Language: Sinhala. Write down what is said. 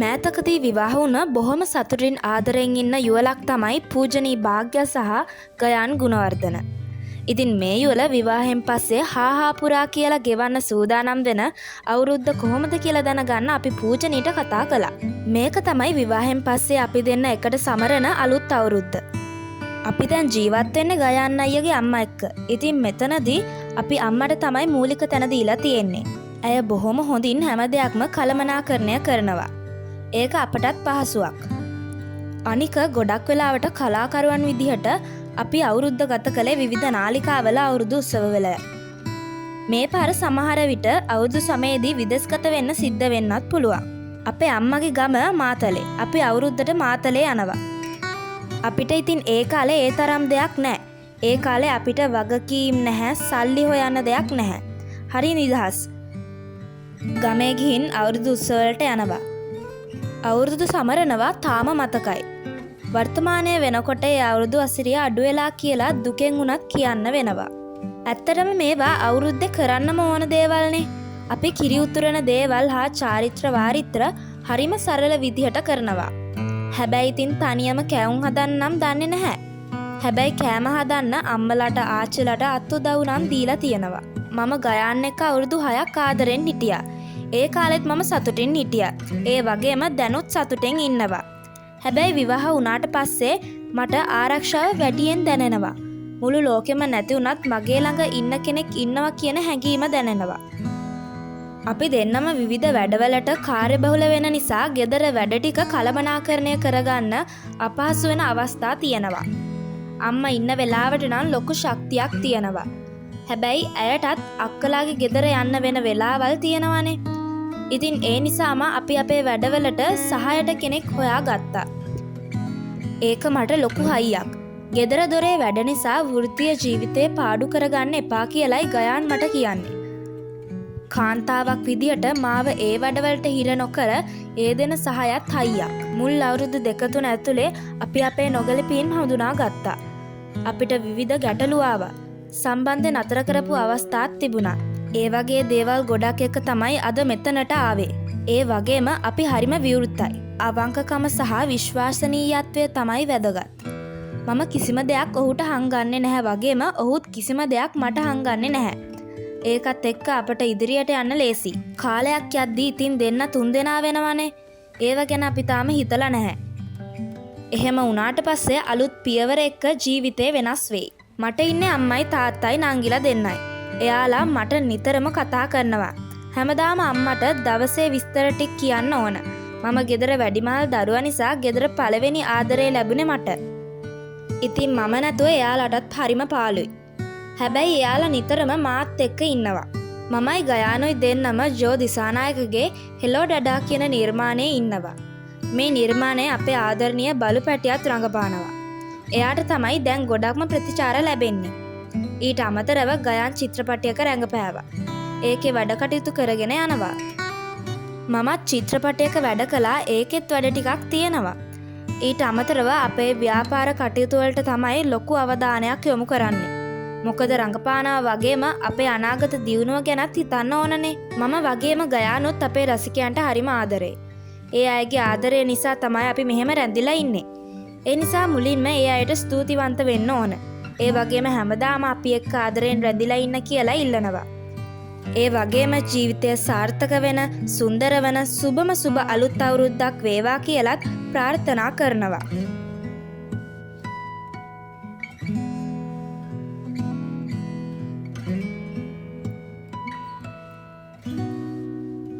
මෑතකදී විවාහ වුණ බොහොම සතුටින් ආදරයෙන් ඉන්න යුවලක් තමයි පූජනී භාග්‍ය සහ ගයාන් ගුණවර්ධන. ඉතින් මේ යුවල විවාහයෙන් පස්සේ හාහාපුරා කියලා ගෙවන්න සූදානම් වෙන අවුරුද්ද කොහොමද කියලා දැනගන්න අපි පූජනීට කතා කළා. මේක තමයි විවාහයෙන් පස්සේ අපි දෙන්න එකට සමරන අලුත් අවුරුද්ද. අපි දැන් ජීවත් වෙන්නේ ගයාන් අයියගේ අම්මා එක්ක. ඉතින් මෙතනදී අපි අම්මට තමයි මූලික තැන දීලා තියෙන්නේ. ඇය බොහොම හොඳින් හැම දෙයක්ම කළමනාකරණය කරනවා. ඒක අපටත් පහසුවක්. අනික ගොඩක් වෙලාවට කලාකරුවන් විදිහට අපි අවුරුද්ද ගත කළේ විවිධ නාලිකාවල අවුරුදු උත්සවවල. මේ පාර සමහර විට අවුරුදු සමයේදී විදෙස්ගත වෙන්න සිද්ධ වෙන්නත් පුළුවන්. අපේ අම්මගේ ගම මාතලේ. අපි අවුරුද්දට මාතලේ යනවා. අපිට ඉතින් ඒ කාලේ ඒ තරම් දෙයක් නැහැ. ඒ කාලේ අපිට වගකීම් නැහැ, සල්ලි හොයන්න දෙයක් නැහැ. හරි නිදහස්. ගමේ ගිහින් අවුරුදු උත්සවවලට යනවා. අවුරුදු සමරනවා තාම මතකයි. වර්තමානයේ වෙනකොට ඒ අවුරුදු අසිරිය අඩු වෙලා කියලා දුකෙන් උනත් කියන්න වෙනවා. ඇත්තටම මේවා අවුරුද්දේ කරන්නම ඕන දේවල්නේ. අපි කිරි උතුරන දේවල් හා චාරිත්‍ර වාරිත්‍ර හරිම සරල විදිහට කරනවා. හැබැයි ඉතින් තනියම කැවුම් හදන්නම් දන්නේ නැහැ. හැබැයි කෑම හදන්න අම්මලාට ආච්චිලාට අත් උදව් නම් දීලා තියෙනවා. මම ගයාන් එක්ක අවුරුදු 6ක් ආදරෙන් හිටියා. ඒ කාලෙත් මම සතුටින් හිටියා. ඒ වගේම දැනුත් සතුටෙන් ඉන්නවා. හැබැයි විවාහ වුණාට පස්සේ මට ආරක්ෂාව වැඩියෙන් දැනෙනවා. මුළු ලෝකෙම නැති වුණත් මගේ ළඟ ඉන්න කෙනෙක් ඉන්නවා කියන හැඟීම දැනෙනවා. අපි දෙන්නම විවිධ වැඩවලට කාර්යබහුල වෙන නිසා ගෙදර වැඩ ටික කළමනාකරණය කරගන්න අපහසු වෙන අවස්ථා තියෙනවා. අම්මා ඉන්න වෙලාවට නම් ලොකු ශක්තියක් තියෙනවා. හැබැයි ඇයටත් අක්කලාගේ ගෙදර යන්න වෙන වෙලාවල් තියෙනවානේ. ඉතින් ඒ නිසාම අපි අපේ වැඩවලට සහායට කෙනෙක් හොයාගත්තා. ඒක මට ලොකු හයියක්. ගෙදර දොරේ වැඩ නිසා වෘත්තීය ජීවිතේ පාඩු කරගන්න එපා කියලයි ගයාන් මට කියන්නේ. කාන්තාවක් විදියට මාව ඒ වැඩවලට හිර නොකර ඒ දෙන සහයත් හයියක්. මුල් අවුරුදු 2-3 ඇතුලේ අපි අපේ නොගැලපීම් හඳුනා ගත්තා. අපිට විවිධ ගැටලු ආවා. සම්බන්ධ නතර කරපු අවස්ථාත් තිබුණා. ඒ වගේ දේවල් ගොඩක් එක තමයි අද මෙතනට ආවේ. ඒ වගේම අපි හරිම විවෘතයි. අවංකකම සහ විශ්වාසනීයත්වය තමයි වැදගත්. මම කිසිම දෙයක් ඔහුට හංගන්නේ නැහැ වගේම ඔහුත් කිසිම දෙයක් මට හංගන්නේ නැහැ. ඒකත් එක්ක අපට ඉදිරියට යන්න ලේසි. කාලයක් යද්දී ඉතින් දෙන්න 3 දෙනා වෙනවනේ. ඒව ගැන අපි තාම හිතලා නැහැ. එහෙම වුණාට පස්සේ අලුත් පියවර එක්ක ජීවිතේ වෙනස් වෙයි. මට ඉන්නේ අම්මයි තාත්තයි නංගිලා දෙන්නයි. එයාලා මට නිතරම කතා කරනවා. හැමදාම අම්මට දවසේ විස්තර ටික කියන්න ඕන. මම ගෙදර වැඩිමහල් දරුවා නිසා ගෙදර පළවෙනි ආදරේ ලැබුණේ මට. ඉතින් මම නැතුව එයාලටත් හරිම පාළුයි. හැබැයි එයාලා නිතරම මාත් එක්ක ඉන්නවා. මමයි ගයානුයි දෙන්නම ජෝ දිසානායකගේ හෙලෝ ඩඩා කියන නිර්මාණයේ ඉන්නවා. මේ නිර්මාණය අපේ ආදරණීය බලු පැටියත් රඟපානවා. එයාට තමයි දැන් ගොඩක්ම ප්‍රතිචාර ලැබෙන්නේ. ඊට අමතරව ගයාන් චිත්‍රපටයක රැඟපෑවා. ඒකේ වැඩ කටයුතු කරගෙන යනවා. මමත් චිත්‍රපටයක වැඩ කළා. ඒකෙත් වැඩ ටිකක් තියෙනවා. ඊට අමතරව අපේ ව්‍යාපාර කටයුතු වලට තමයි ලොකු අවධානයක් යොමු කරන්නේ. මොකද රඟපානවා වගේම අපේ අනාගත දියුණුව ගැනත් හිතන්න ඕනනේ. මම වගේම ගයානුත් අපේ රසිකයන්ට හරිම ආදරේ. ඒ අයගේ ආදරය නිසා තමයි අපි මෙහෙම රැඳිලා ඉන්නේ. ඒ නිසා මුලින්ම ඒ අයට ස්තුතිවන්ත වෙන්න ඕන. ඒ වගේම හැමදාම අපි එක්ක ආදරෙන් රැඳිලා ඉන්න කියලා ඉල්ලනවා. ඒ වගේම ජීවිතය සාර්ථක වෙන, සුන්දර වෙන සුබම සුබ අලුත් අවුරුද්දක් වේවා කියලත් ප්‍රාර්ථනා කරනවා.